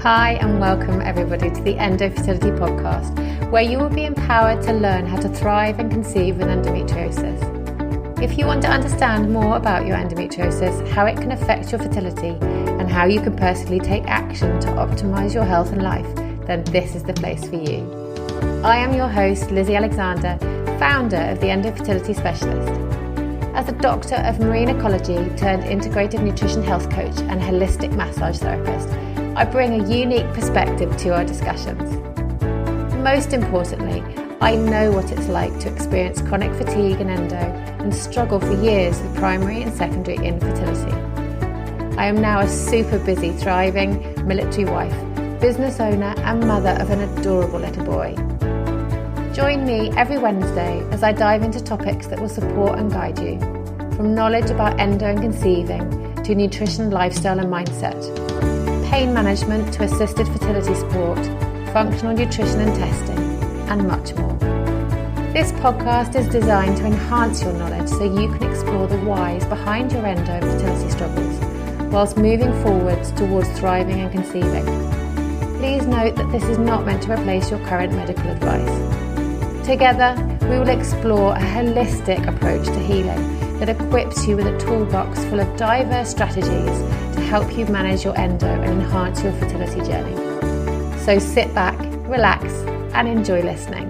Hi and welcome everybody to the Fertility podcast, where you will be empowered to learn how to thrive and conceive with endometriosis. If you want to understand more about your endometriosis, how it can affect your fertility, and how you can personally take action to optimize your health and life, then this is the place for you. I am your host, Lizzie Alexander, founder of the Fertility Specialist. As a doctor of marine ecology turned integrated nutrition health coach and holistic massage therapist, I bring a unique perspective to our discussions. Most importantly, I know what it's like to experience chronic fatigue and endo and struggle for years with primary and secondary infertility. I am now a super busy, thriving military wife, business owner and mother of an adorable little boy. Join me every Wednesday as I dive into topics that will support and guide you, from knowledge about endo and conceiving to nutrition, lifestyle and mindset, pain management to assisted fertility support, functional nutrition and testing, and much more. This podcast is designed to enhance your knowledge so you can explore the whys behind your endo and fertility struggles, whilst moving forwards towards thriving and conceiving. Please note that this is not meant to replace your current medical advice. Together, we will explore a holistic approach to healing that equips you with a toolbox full of diverse strategies to help you manage your endo and enhance your fertility journey. So sit back, relax, and enjoy listening.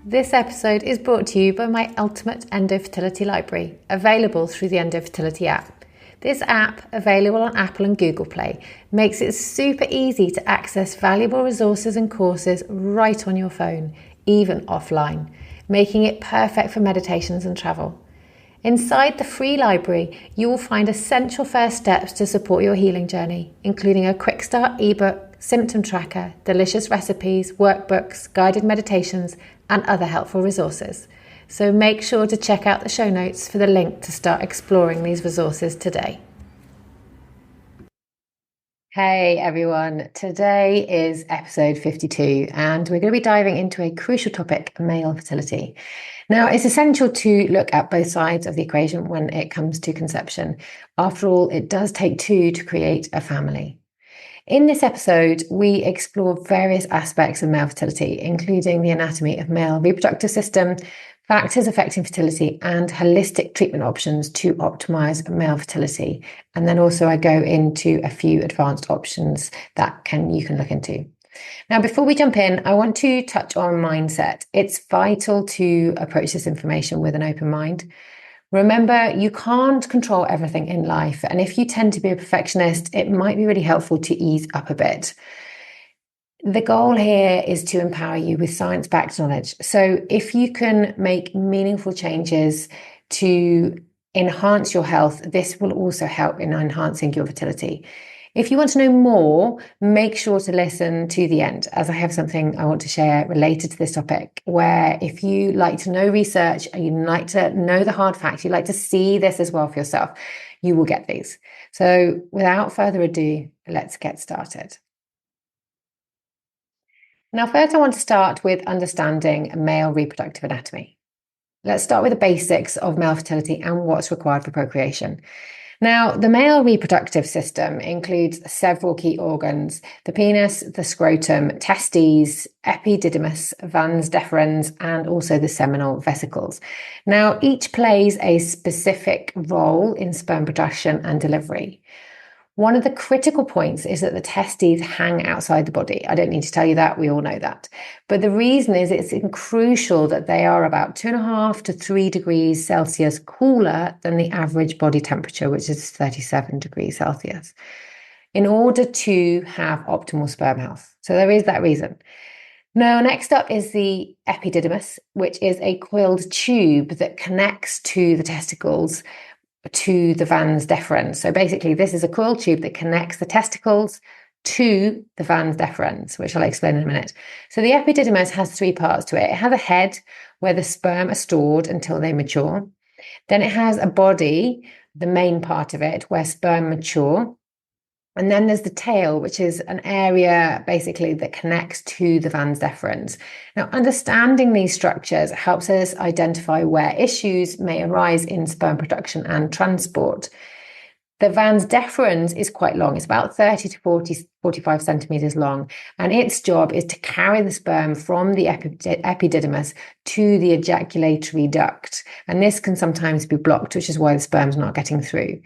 This episode is brought to you by my Ultimate Endo Fertility Library, available through the Endo Fertility app. This app, available on Apple and Google Play, makes it super easy to access valuable resources and courses right on your phone, even offline, making it perfect for meditations and travel. Inside the free library, you will find essential first steps to support your healing journey, including a quick start ebook, symptom tracker, delicious recipes, workbooks, guided meditations, and other helpful resources. So make sure to check out the show notes for the link to start exploring these resources today. Hey everyone, today is episode 52 and we're going to be diving into a crucial topic, male fertility. Now, it's essential to look at both sides of the equation when it comes to conception. After all, it does take two to create a family. In this episode, we explore various aspects of male fertility, including the anatomy of male reproductive system, factors affecting fertility, and holistic treatment options to optimize male fertility. And then also I go into a few advanced options that you can look into. Now, before we jump in, I want to touch on mindset. It's vital to approach this information with an open mind. Remember, you can't control everything in life. And if you tend to be a perfectionist, it might be really helpful to ease up a bit. The goal here is to empower you with science-backed knowledge. So if you can make meaningful changes to enhance your health, this will also help in enhancing your fertility. If you want to know more, make sure to listen to the end, as I have something I want to share related to this topic, where if you like to know research and you like to know the hard facts, you like to see this as well for yourself, you will get these. So without further ado, let's get started. Now, first, I want to start with understanding male reproductive anatomy. Let's start with the basics of male fertility and what's required for procreation. Now, the male reproductive system includes several key organs: the penis, the scrotum, testes, epididymis, vas deferens, and also the seminal vesicles. Now, each plays a specific role in sperm production and delivery. One of the critical points is that the testes hang outside the body. I don't need to tell you that, we all know that. But the reason is it's crucial that they are about 2.5 to 3 degrees Celsius cooler than the average body temperature, which is 37 degrees Celsius, in order to have optimal sperm health. So there is that reason. Now, next up is the epididymis, which is a coiled tube that connects to the testicles to the vas deferens. So basically, this is a coiled tube that connects the testicles to the vas deferens, which I'll explain in a minute. So the epididymis has 3 parts to it. It has a head where the sperm are stored until they mature. Then it has a body, the main part of it, where sperm mature. And then there's the tail, which is an area basically that connects to the vas deferens. Now, understanding these structures helps us identify where issues may arise in sperm production and transport. The vas deferens is quite long. It's about 30 to 45 centimeters long. And its job is to carry the sperm from the epididymis to the ejaculatory duct. And this can sometimes be blocked, which is why the sperm's not getting through.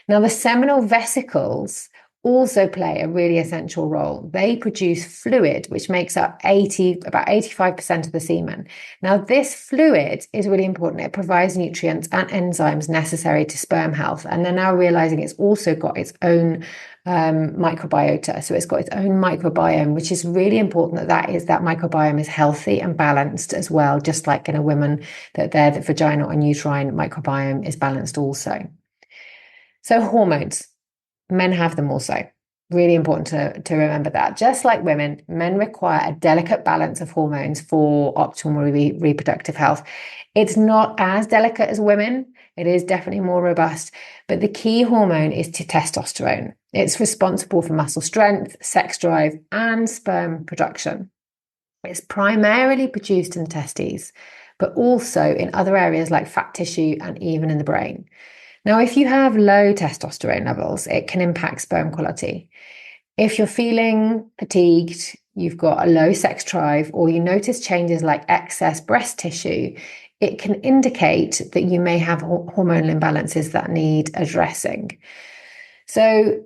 Now, the seminal vesicles also play a really essential role. They produce fluid, which makes up about 85% of the semen. Now, this fluid is really important. It provides nutrients and enzymes necessary to sperm health. And they're now realizing it's also got its own microbiota. So it's got its own microbiome, which is really important that microbiome is healthy and balanced as well, just like in a woman, that their vaginal and uterine microbiome is balanced also. So hormones. Men have them also. Really important to remember that. Just like women, men require a delicate balance of hormones for optimal reproductive health. It's not as delicate as women. It is definitely more robust. But the key hormone is testosterone. It's responsible for muscle strength, sex drive, and sperm production. It's primarily produced in the testes, but also in other areas like fat tissue and even in the brain. Now, if you have low testosterone levels, it can impact sperm quality. If you're feeling fatigued, you've got a low sex drive, or you notice changes like excess breast tissue, it can indicate that you may have hormonal imbalances that need addressing. So,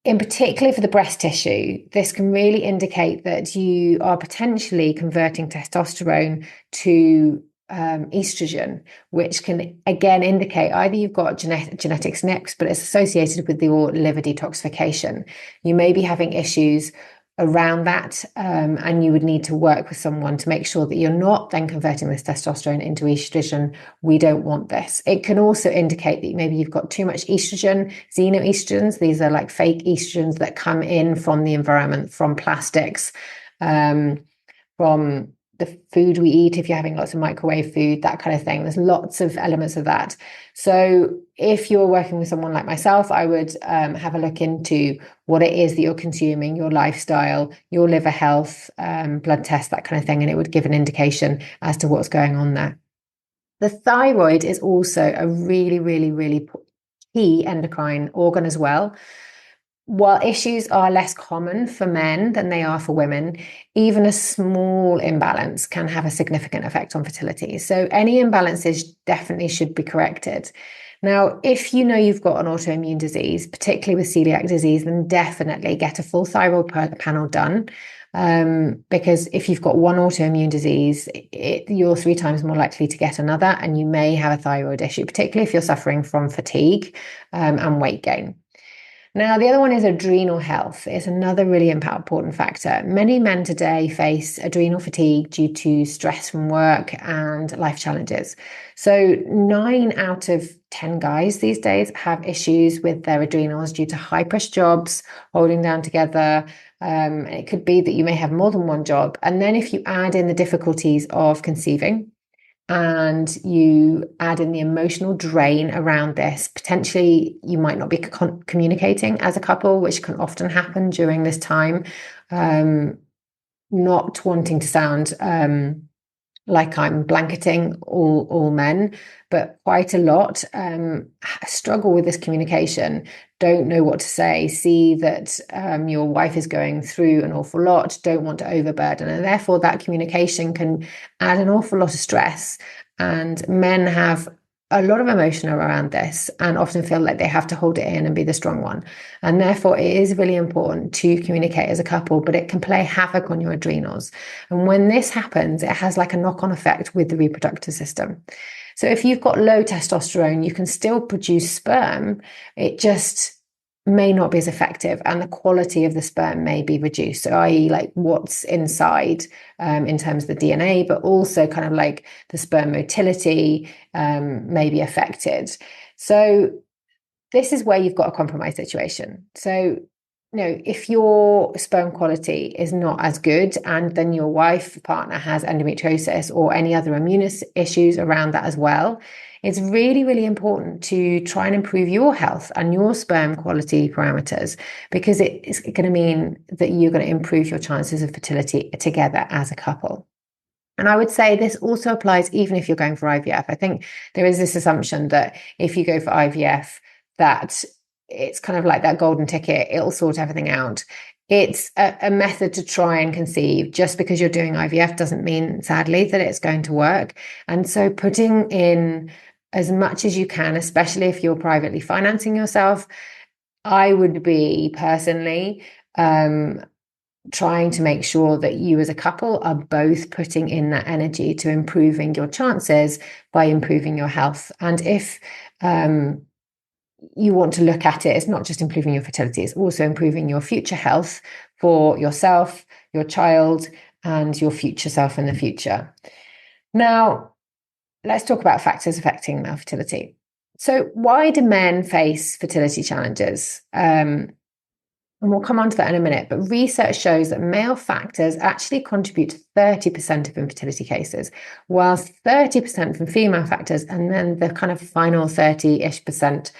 in particular for the breast tissue, this can really indicate that you are potentially converting testosterone to estrogen, which can again indicate either you've got genetic SNPs, but it's associated with your liver detoxification. You may be having issues around that, and you would need to work with someone to make sure that you're not then converting this testosterone into estrogen. We don't want this. It can also indicate that maybe you've got too much estrogen, xenoestrogens. These are like fake estrogens that come in from the environment, from plastics, from the food we eat, if you're having lots of microwave food, that kind of thing. There's lots of elements of that. So if you're working with someone like myself, I would have a look into what it is that you're consuming, your lifestyle, your liver health, blood tests, that kind of thing. And it would give an indication as to what's going on there. The thyroid is also a really, really, really key endocrine organ as well. While issues are less common for men than they are for women, even a small imbalance can have a significant effect on fertility. So any imbalances definitely should be corrected. Now, if you know you've got an autoimmune disease, particularly with celiac disease, then definitely get a full thyroid panel done. Because if you've got one autoimmune disease, you're 3 times more likely to get another, and you may have a thyroid issue, particularly if you're suffering from fatigue and weight gain. Now, the other one is adrenal health. It's another really important factor. Many men today face adrenal fatigue due to stress from work and life challenges. So 9 out of 10 guys these days have issues with their adrenals due to high-pressure jobs, holding down together. It could be that you may have more than one job. And then if you add in the difficulties of conceiving, and you add in the emotional drain around this, potentially you might not be communicating as a couple, which can often happen during this time. Not wanting to sound like I'm blanketing all men, but quite a lot struggle with this communication, don't know what to say, see that your wife is going through an awful lot, don't want to overburden, and therefore that communication can add an awful lot of stress. And men have a lot of emotion around this and often feel like they have to hold it in and be the strong one. And therefore it is really important to communicate as a couple, but it can play havoc on your adrenals. And when this happens, it has like a knock-on effect with the reproductive system. So if you've got low testosterone, you can still produce sperm. It just may not be as effective, and the quality of the sperm may be reduced. So, i.e., like what's inside in terms of the DNA, but also kind of like the sperm motility may be affected. So this is where you've got a compromise situation. So, if your sperm quality is not as good, and then your wife, partner has endometriosis or any other immune issues around that as well, it's really, really important to try and improve your health and your sperm quality parameters, because it's going to mean that you're going to improve your chances of fertility together as a couple. And I would say this also applies even if you're going for IVF. I think there is this assumption that if you go for IVF, that it's kind of like that golden ticket. It'll sort everything out. It's a method to try and conceive. Just because you're doing IVF doesn't mean, sadly, that it's going to work. And so putting in as much as you can, especially if you're privately financing yourself, I would be personally trying to make sure that you as a couple are both putting in that energy to improving your chances by improving your health. And if you want to look at it, it's not just improving your fertility, it's also improving your future health for yourself, your child, and your future self in the future. Now, let's talk about factors affecting male fertility. So why do men face fertility challenges? And we'll come on to that in a minute, but research shows that male factors actually contribute to 30% of infertility cases, whilst 30% from female factors, and then the kind of final 30-ish%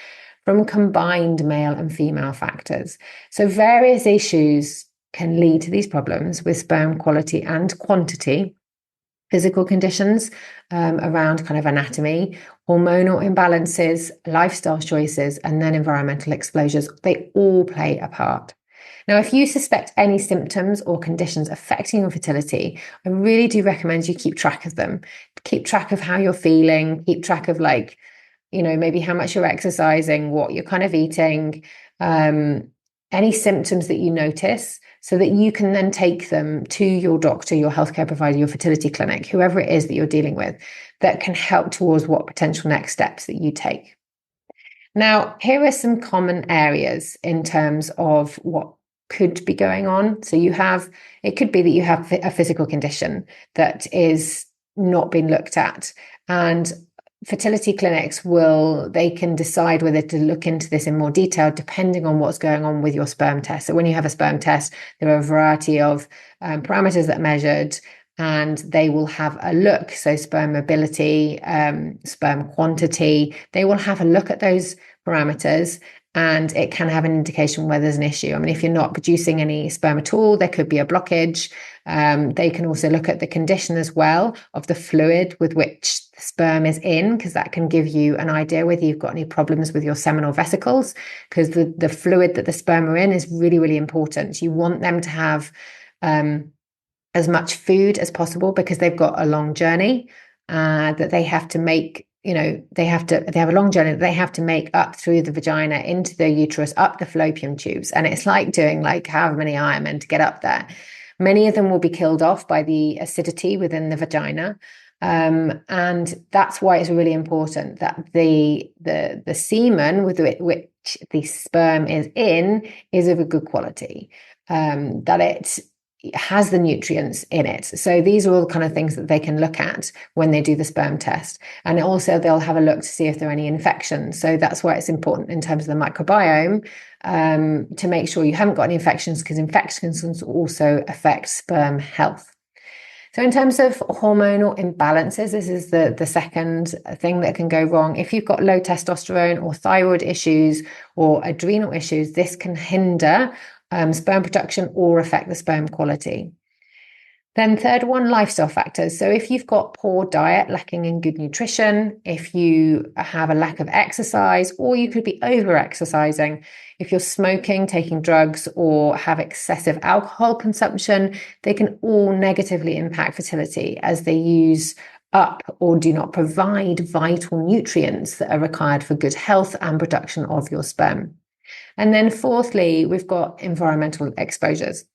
from combined male and female factors. So various issues can lead to these problems with sperm quality and quantity, physical conditions around kind of anatomy, hormonal imbalances, lifestyle choices, and then environmental exposures. They all play a part. Now, if you suspect any symptoms or conditions affecting your fertility, I really do recommend you keep track of them. Keep track of how you're feeling, keep track of maybe how much you're exercising, what you're kind of eating, any symptoms that you notice, so that you can then take them to your doctor, your healthcare provider, your fertility clinic, whoever it is that you're dealing with, that can help towards what potential next steps that you take. Now, here are some common areas in terms of what could be going on. So it could be that you have a physical condition that is not being looked at, and fertility clinics they can decide whether to look into this in more detail depending on what's going on with your sperm test. So when you have a sperm test, there are a variety of parameters that are measured, and they will have a look. So sperm mobility, sperm quantity, they will have a look at those parameters, and it can have an indication whether there's an issue. I mean, if you're not producing any sperm at all, there could be a blockage. They can also look at the condition as well of the fluid with which the sperm is in, because that can give you an idea whether you've got any problems with your seminal vesicles, because the fluid that the sperm are in is really, really important. You want them to have as much food as possible, because they've got a long journey that they have to make. They have a long journey that they have to make up through the vagina, into the uterus, up the fallopian tubes. And it's like doing however many Ironmen to get up there. Many of them will be killed off by the acidity within the vagina. And that's why it's really important that the semen with which the sperm is in is of a good quality, that it has the nutrients in it. So these are all the kind of things that they can look at when they do the sperm test. And also they'll have a look to see if there are any infections. So that's why it's important in terms of the microbiome to make sure you haven't got any infections, because infections can also affect sperm health. So in terms of hormonal imbalances, this is the second thing that can go wrong. If you've got low testosterone or thyroid issues or adrenal issues, this can hinder sperm production or affect the sperm quality. Then third one, lifestyle factors. So if you've got poor diet, lacking in good nutrition, if you have a lack of exercise, or you could be over-exercising, if you're smoking, taking drugs, or have excessive alcohol consumption, they can all negatively impact fertility, as they use up or do not provide vital nutrients that are required for good health and production of your sperm. And then fourthly, we've got environmental exposures.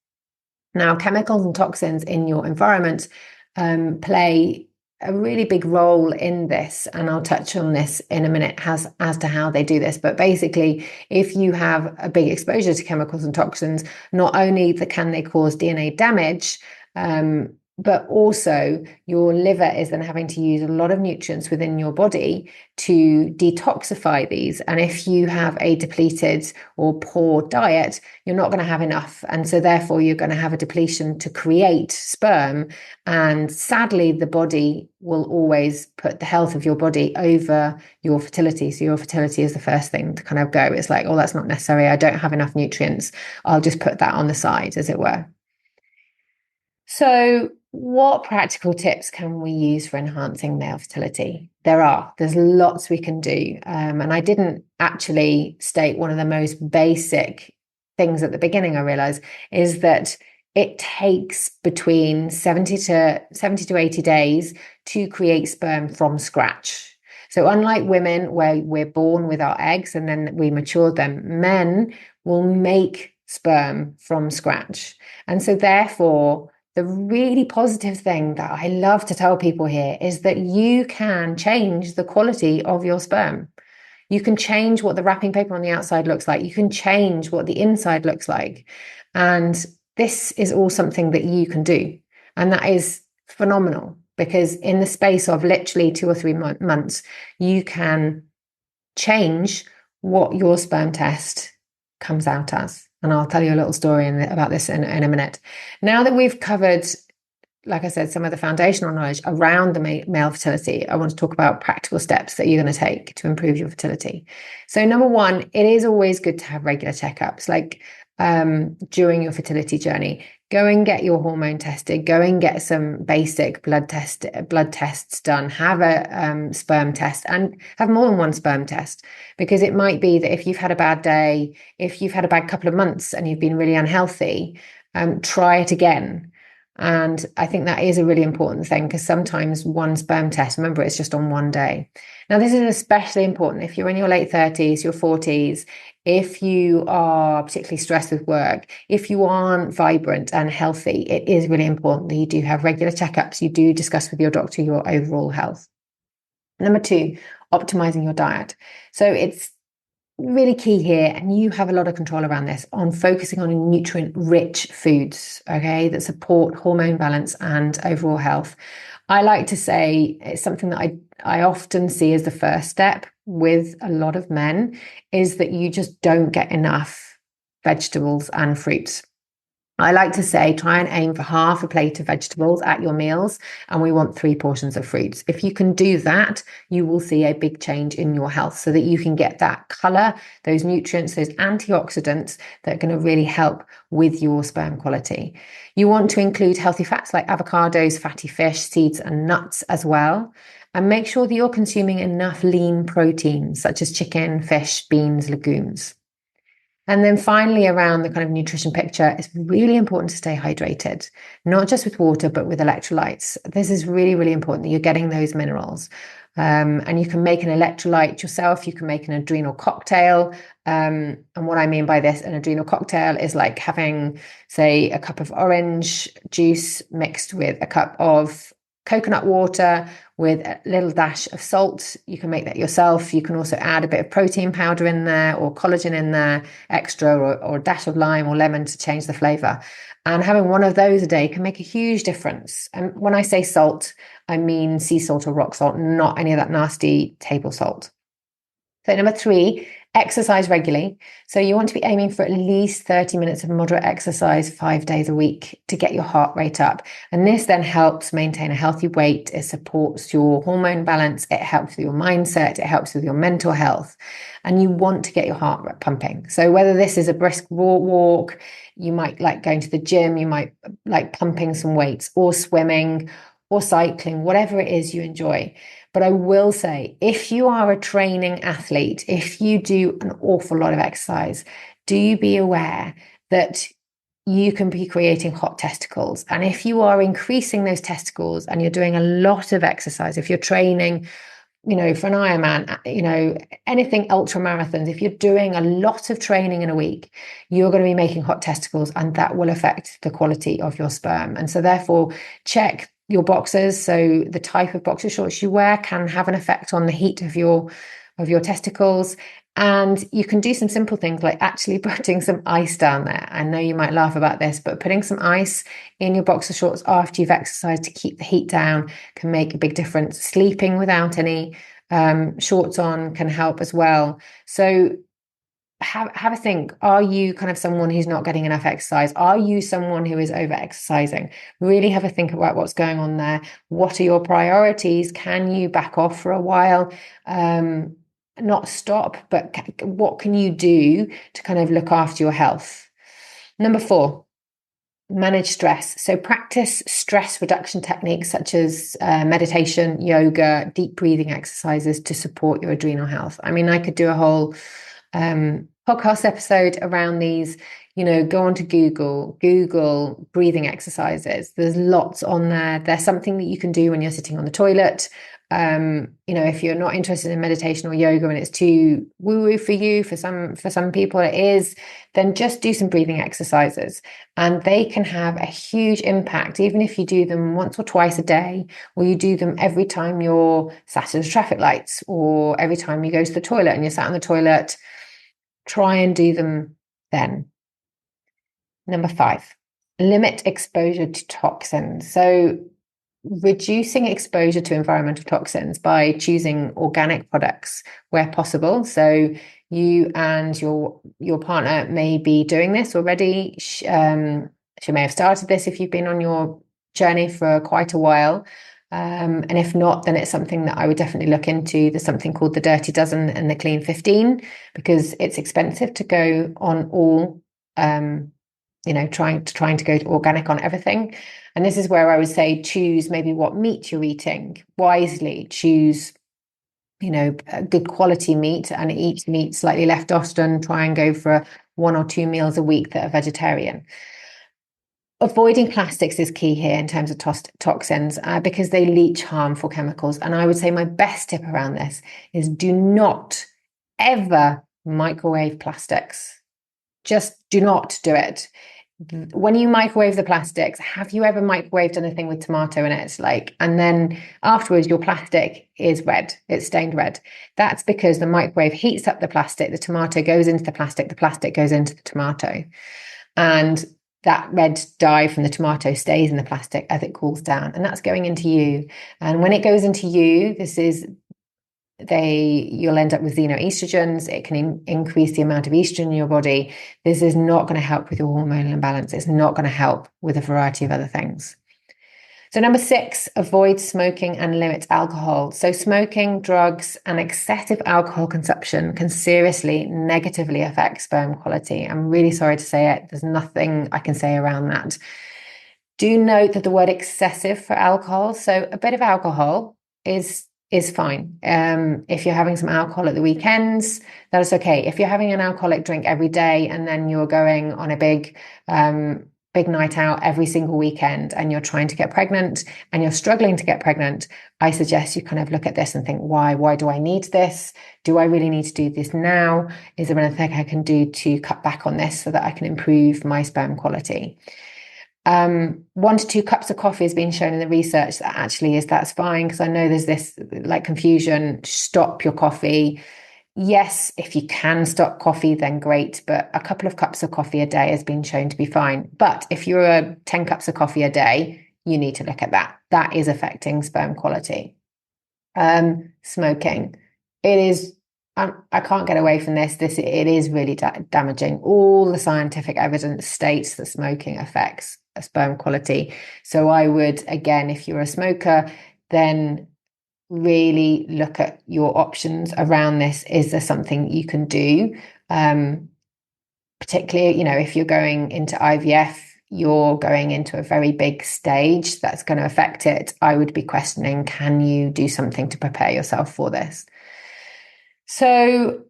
Now, chemicals and toxins in your environment play a really big role in this, and I'll touch on this in a minute as to how they do this. But basically, if you have a big exposure to chemicals and toxins, not only can they cause DNA damage, but also your liver is then having to use a lot of nutrients within your body to detoxify these. And if you have a depleted or poor diet, you're not going to have enough. And so therefore, you're going to have a depletion to create sperm. And sadly, the body will always put the health of your body over your fertility. So your fertility is the first thing to kind of go. It's like, oh, that's not necessary. I don't have enough nutrients. I'll just put that on the side, as it were. So What practical tips can we use for enhancing male fertility? There's lots we can do. And I didn't actually state one of the most basic things at the beginning, I realized, is that it takes between 70 to 80 days to create sperm from scratch. So unlike women, where we're born with our eggs and then we mature them, men will make sperm from scratch. And so therefore, the really positive thing that I love to tell people here is that you can change the quality of your sperm. You can change what the wrapping paper on the outside looks like. You can change what the inside looks like. And this is all something that you can do. And that is phenomenal, because in the space of literally 2 or 3 months, you can change what your sperm test comes out as. And I'll tell you a little story about this in a minute. Now that we've covered, like I said, some of the foundational knowledge around the male fertility, I want to talk about practical steps that you're going to take to improve your fertility. So number one, it is always good to have regular checkups, like during your fertility journey. Go and get your hormone tested. Go and get some basic blood tests done. Have a sperm test, and have more than one sperm test, because it might be that if you've had a bad day, if you've had a bad couple of months and you've been really unhealthy, try it again. And I think that is a really important thing, because sometimes one sperm test, remember, it's just on one day. Now, this is especially important if you're in your late 30s, your 40s, if you are particularly stressed with work, if you aren't vibrant and healthy. It is really important that you do have regular checkups. You do discuss with your doctor your overall health. Number two, optimizing your diet. So it's really key here, and you have a lot of control around this, on focusing on nutrient-rich foods, okay, that support hormone balance and overall health. I like to say it's something that I often see as the first step with a lot of men, is that you just don't get enough vegetables and fruits. I like to say, try and aim for half a plate of vegetables at your meals, and we want 3 portions of fruits. If you can do that, you will see a big change in your health, so that you can get that color, those nutrients, those antioxidants that are going to really help with your sperm quality. You want to include healthy fats like avocados, fatty fish, seeds, and nuts as well. And make sure that you're consuming enough lean proteins, such as chicken, fish, beans, legumes. And then finally, around the kind of nutrition picture, it's really important to stay hydrated, not just with water, but with electrolytes. This is really, really important that you're getting those minerals. And you can make an electrolyte yourself. You can make an adrenal cocktail. And what I mean by this, an adrenal cocktail is like having, say, a cup of orange juice mixed with a cup of coconut water with a little dash of salt. You can make that yourself. You can also add a bit of protein powder in there, or collagen in there extra, or a dash of lime or lemon to change the flavor. And having one of those a day can make a huge difference. And when I say salt, I mean sea salt or rock salt, not any of that nasty table salt. So number 3, exercise regularly. So you want to be aiming for at least 30 minutes of moderate exercise 5 days a week to get your heart rate up. And this then helps maintain a healthy weight. It supports your hormone balance. It helps with your mindset. It helps with your mental health. And you want to get your heart rate pumping. So whether this is a brisk walk, you might like going to the gym, you might like pumping some weights, or swimming, or cycling, whatever it is you enjoy. But I will say, if you are a training athlete, if you do an awful lot of exercise, do be aware that you can be creating hot testicles. And if you are increasing those testicles and you're doing a lot of exercise, if you're training, for an Ironman, anything ultra marathons, if you're doing a lot of training in a week, you're going to be making hot testicles, and that will affect the quality of your sperm. And so therefore, check your boxers. So the type of boxer shorts you wear can have an effect on the heat of your testicles. And you can do some simple things like actually putting some ice down there. I know you might laugh about this, but putting some ice in your boxer shorts after you've exercised to keep the heat down can make a big difference. Sleeping without any shorts on can help as well. So have a think. Are you kind of someone who's not getting enough exercise? Are you someone who is over exercising? Really have a think about what's going on there. What are your priorities? Can you back off for a while? Not stop, but what can you do to kind of look after your health? Number 4, manage stress. So practice stress reduction techniques such as meditation, yoga, deep breathing exercises to support your adrenal health. I mean, I could do a whole podcast episode around these. Go onto Google breathing exercises. There's lots on there. There's something that you can do when you're sitting on the toilet. If you're not interested in meditation or yoga and it's too woo-woo for you, for some people it is, then just do some breathing exercises, and they can have a huge impact, even if you do them once or twice a day, or you do them every time you're sat at the traffic lights, or every time you go to the toilet and you're sat on the toilet. Try and do them then. Number 5, limit exposure to toxins. So reducing exposure to environmental toxins by choosing organic products where possible. So you and your partner may be doing this already. She may have started this if you've been on your journey for quite a while. And if not, then it's something that I would definitely look into. There's something called the Dirty Dozen and the Clean 15, because it's expensive to go on all trying to go to organic on everything. And this is where I would say choose maybe what meat you're eating wisely. Choose, good quality meat, and eat meat slightly less often. Try and go for 1 or 2 meals a week that are vegetarian. Avoiding plastics is key here in terms of toxins because they leach harmful chemicals. And I would say my best tip around this is do not ever microwave plastics. Just do not do it. When you microwave the plastics, have you ever microwaved anything with tomato in it? And then afterwards, your plastic is red. It's stained red. That's because the microwave heats up the plastic. The tomato goes into the plastic goes into the tomato. And that red dye from the tomato stays in the plastic as it cools down. And that's going into you. And when it goes into you, you'll end up with xenoestrogens. It can increase the amount of estrogen in your body. This is not going to help with your hormonal imbalance. It's not going to help with a variety of other things. So number 6, avoid smoking and limit alcohol. So smoking, drugs, and excessive alcohol consumption can seriously negatively affect sperm quality. I'm really sorry to say it. There's nothing I can say around that. Do note that the word excessive for alcohol, so a bit of alcohol is fine. If you're having some alcohol at the weekends, that is okay. If you're having an alcoholic drink every day and then you're going on a big night out every single weekend and you're trying to get pregnant and you're struggling to get pregnant, I suggest you kind of look at this and think, why do I need this? Do I really need to do this now? Is there anything I can do to cut back on this so that I can improve my sperm quality? 1 to 2 cups of coffee has been shown in the research that actually that's fine, because I know there's this confusion. Stop your coffee. Yes, if you can stop coffee, then great, but a couple of cups of coffee a day has been shown to be fine. But if you're 10 cups of coffee a day, you need to look at that. That is affecting sperm quality. Smoking, it is. I can't get away from this. It is really damaging. All the scientific evidence states that smoking affects sperm quality. So I would, again, if you're a smoker, then really look at your options around this. Is there something you can do? Particularly, if you're going into IVF, you're going into a very big stage that's going to affect it. I would be questioning, can you do something to prepare yourself for this? So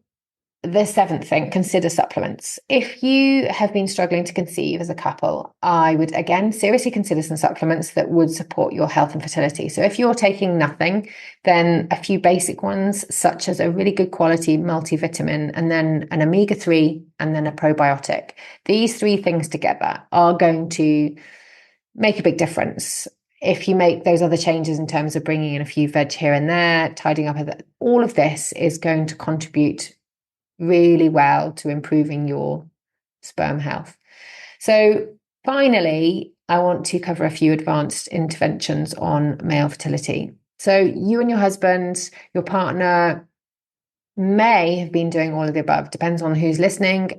the 7th thing, consider supplements. If you have been struggling to conceive as a couple, I would, again, seriously consider some supplements that would support your health and fertility. So if you're taking nothing, then a few basic ones, such as a really good quality multivitamin, and then an omega-3, and then a probiotic. These 3 things together are going to make a big difference. If you make those other changes in terms of bringing in a few veg here and there, tidying up, all of this is going to contribute really well to improving your sperm health. So finally, I want to cover a few advanced interventions on male fertility. So you and your husband, your partner, may have been doing all of the above, depends on who's listening,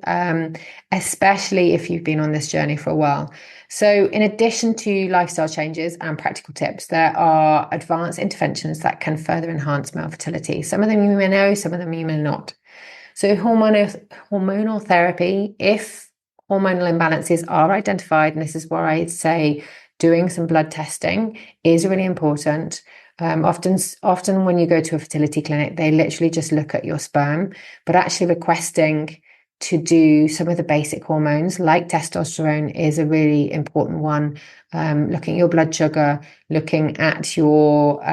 especially if you've been on this journey for a while. So in addition to lifestyle changes and practical tips, there are advanced interventions that can further enhance male fertility. Some of them you may know, some of them you may not. So hormonal therapy, if hormonal imbalances are identified, and this is where I'd say doing some blood testing is really important. Often when you go to a fertility clinic, they literally just look at your sperm, but actually requesting to do some of the basic hormones like testosterone is a really important one. Looking at your blood sugar, looking at your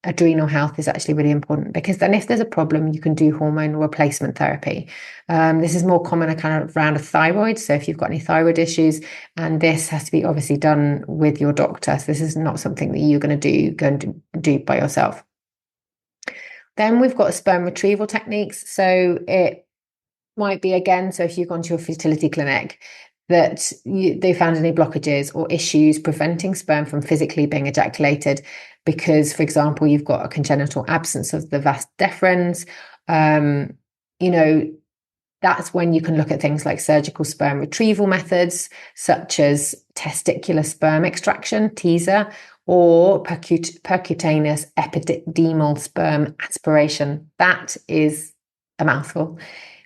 adrenal health is actually really important, because then if there's a problem, you can do hormone replacement therapy. This is more common kind of around a thyroid. So if you've got any thyroid issues, and this has to be obviously done with your doctor. So this is not something that you're going to do by yourself. Then we've got sperm retrieval techniques. So it might be, again, so if you've gone to a fertility clinic, that they found any blockages or issues preventing sperm from physically being ejaculated because, for example, you've got a congenital absence of the vas deferens, that's when you can look at things like surgical sperm retrieval methods, such as testicular sperm extraction, teaser, or percutaneous epididymal sperm aspiration. That is a mouthful.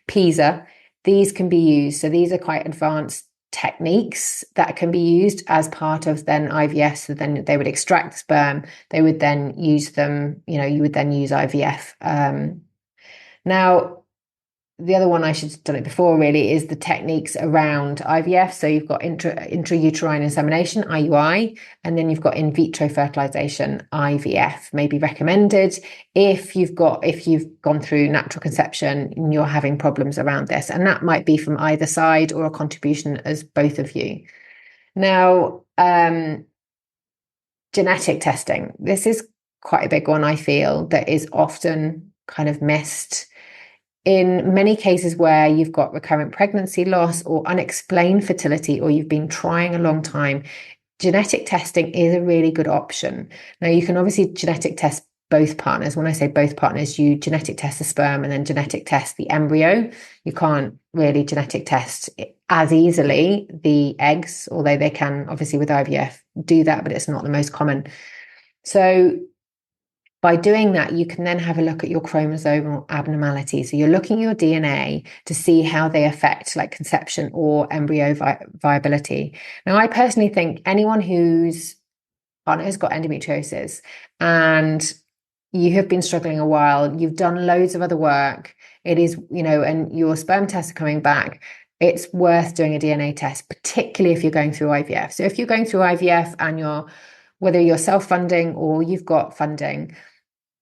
PISA. These can be used. So these are quite advanced techniques that can be used as part of then IVF. So then they would extract the sperm. They would then use them, you would then use IVF. Now, the other one, I should have done it before really, is the techniques around IVF. So you've got intrauterine insemination, IUI, and then you've got in vitro fertilization, IVF, may be recommended if you've gone through natural conception and you're having problems around this. And that might be from either side or a contribution as both of you. Now, genetic testing. This is quite a big one, I feel, that is often kind of missed. In many cases where you've got recurrent pregnancy loss or unexplained fertility, or you've been trying a long time, genetic testing is a really good option. Now, you can obviously genetic test both partners. When I say both partners, you genetic test the sperm and then genetic test the embryo. You can't really genetic test as easily the eggs, although they can obviously with IVF do that, but it's not the most common. So by doing that, you can then have a look at your chromosomal abnormalities. So you're looking at your DNA to see how they affect like conception or embryo viability. Now, I personally think anyone whose partner has got endometriosis and you have been struggling a while, you've done loads of other work, it is, and your sperm tests are coming back, it's worth doing a DNA test, particularly if you're going through IVF. So if you're going through IVF and whether you're self-funding or you've got funding,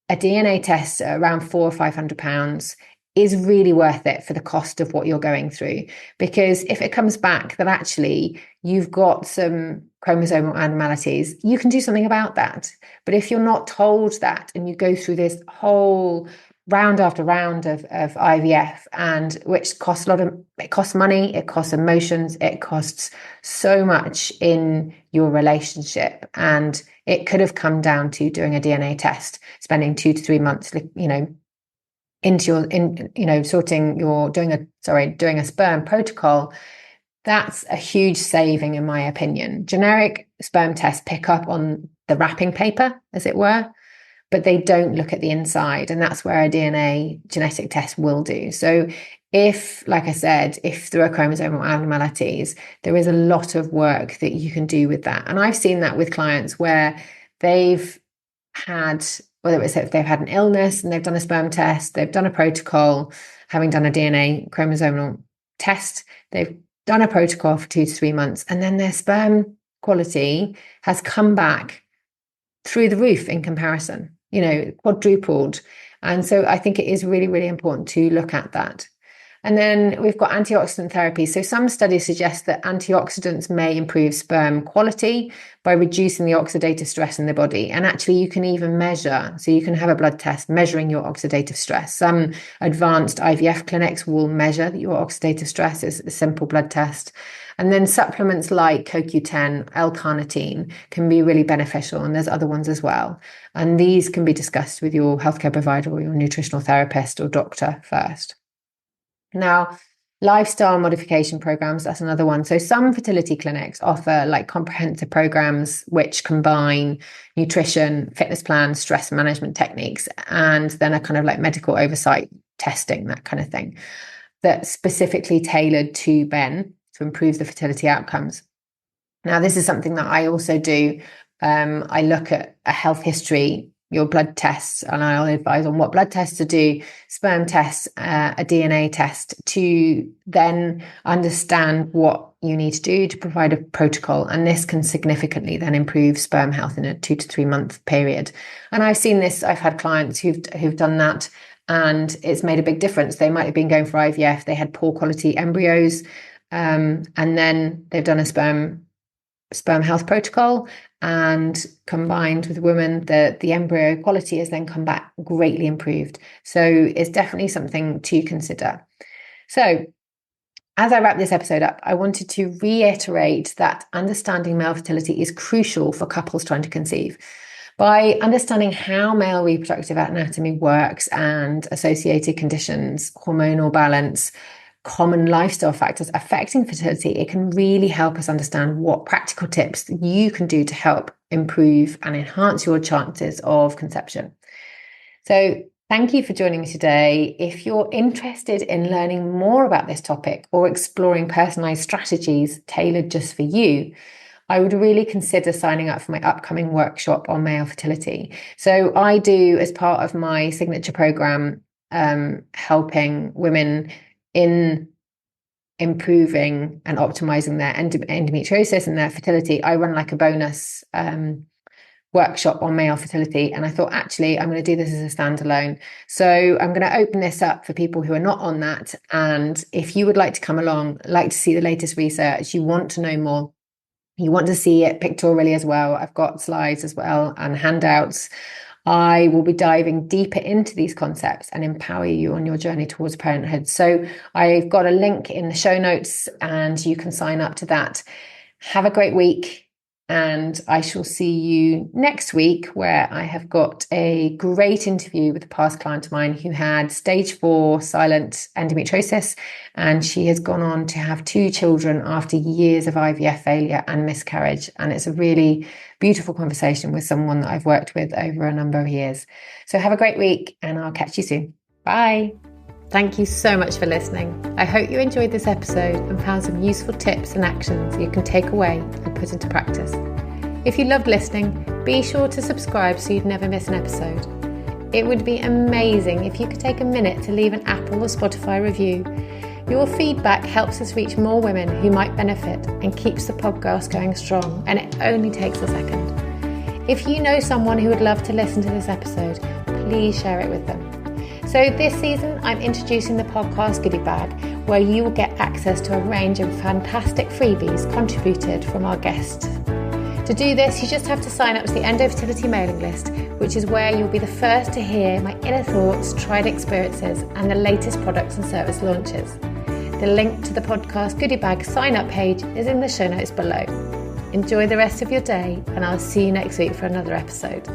a DNA test around £400 or £500 is really worth it for the cost of what you're going through. Because if it comes back that actually you've got some chromosomal abnormalities, you can do something about that. But if you're not told that and you go through this whole round after round of IVF, and which costs it costs money, it costs emotions, it costs so much in your relationship. And it could have come down to doing a DNA test, spending 2 to 3 months, doing a sperm protocol. That's a huge saving, in my opinion. Generic sperm tests pick up on the wrapping paper, as it were, but they don't look at the inside. And that's where a DNA genetic test will do. So if, like I said, if there are chromosomal abnormalities, there is a lot of work that you can do with that. And I've seen that with clients where they've had, whether it's if they've had an illness and they've done a sperm test, they've done a protocol, having done a DNA chromosomal test, they've done a protocol for 2 to 3 months, and then their sperm quality has come back through the roof in comparison, quadrupled. And so I think it is really, really important to look at that. And then we've got antioxidant therapy. So some studies suggest that antioxidants may improve sperm quality by reducing the oxidative stress in the body. And actually you can even measure, so you can have a blood test measuring your oxidative stress. Some advanced IVF clinics will measure your oxidative stress. It's a simple blood test. And then supplements like CoQ10, L-carnitine can be really beneficial. And there's other ones as well. And these can be discussed with your healthcare provider or your nutritional therapist or doctor first. Now, lifestyle modification programs, that's another one. So some fertility clinics offer like comprehensive programs which combine nutrition, fitness plans, stress management techniques, and then a kind of like medical oversight testing, that kind of thing, that's specifically tailored to men. to improve the fertility outcomes. Now, this is something that I also do. I look at a health history, your blood tests, and I'll advise on what blood tests to do, sperm tests, a DNA test, to then understand what you need to do to provide a protocol. And this can significantly then improve sperm health in a 2 to 3 month period. And I've seen this, I've had clients who've done that, and it's made a big difference. They might have been going for IVF, they had poor quality embryos, and then they've done a sperm health protocol, and combined with women, the embryo quality has then come back greatly improved. So it's definitely something to consider. So as I wrap this episode up, I wanted to reiterate that understanding male fertility is crucial for couples trying to conceive. By understanding how male reproductive anatomy works and associated conditions, hormonal balance, common lifestyle factors affecting fertility, it can really help us understand what practical tips you can do to help improve and enhance your chances of conception. So thank you for joining me today. If you're interested in learning more about this topic or exploring personalized strategies tailored just for you, I would really consider signing up for my upcoming workshop on male fertility. So I do, as part of my signature program, helping women in improving and optimizing their endometriosis and their fertility. I run like a bonus workshop on male fertility, and I thought, actually, I'm going to do this as a standalone. So I'm going to open this up for people who are not on that. And if you would like to come along, like to see the latest research, you want to know more, you want to see it pictorially as well, I've got slides as well and handouts. I will be diving deeper into these concepts and empower you on your journey towards parenthood. So I've got a link in the show notes and you can sign up to that. Have a great week. And I shall see you next week, where I have got a great interview with a past client of mine who had stage 4 silent endometriosis, and she has gone on to have 2 children after years of IVF failure and miscarriage. And it's a really beautiful conversation with someone that I've worked with over a number of years. So have a great week, and I'll catch you soon. Bye. Thank you so much for listening. I hope you enjoyed this episode and found some useful tips and actions you can take away and put into practice. If you loved listening, be sure to subscribe so you'd never miss an episode. It would be amazing if you could take a minute to leave an Apple or Spotify review. Your feedback helps us reach more women who might benefit and keeps the podcast going strong, and it only takes a second. If you know someone who would love to listen to this episode, please share it with them. So this season, I'm introducing the podcast goodie bag, where you will get access to a range of fantastic freebies contributed from our guests. To do this, you just have to sign up to the EndoFertility mailing list, which is where you'll be the first to hear my inner thoughts, tried experiences, and the latest products and service launches. The link to the podcast goodie bag sign-up page is in the show notes below. Enjoy the rest of your day, and I'll see you next week for another episode.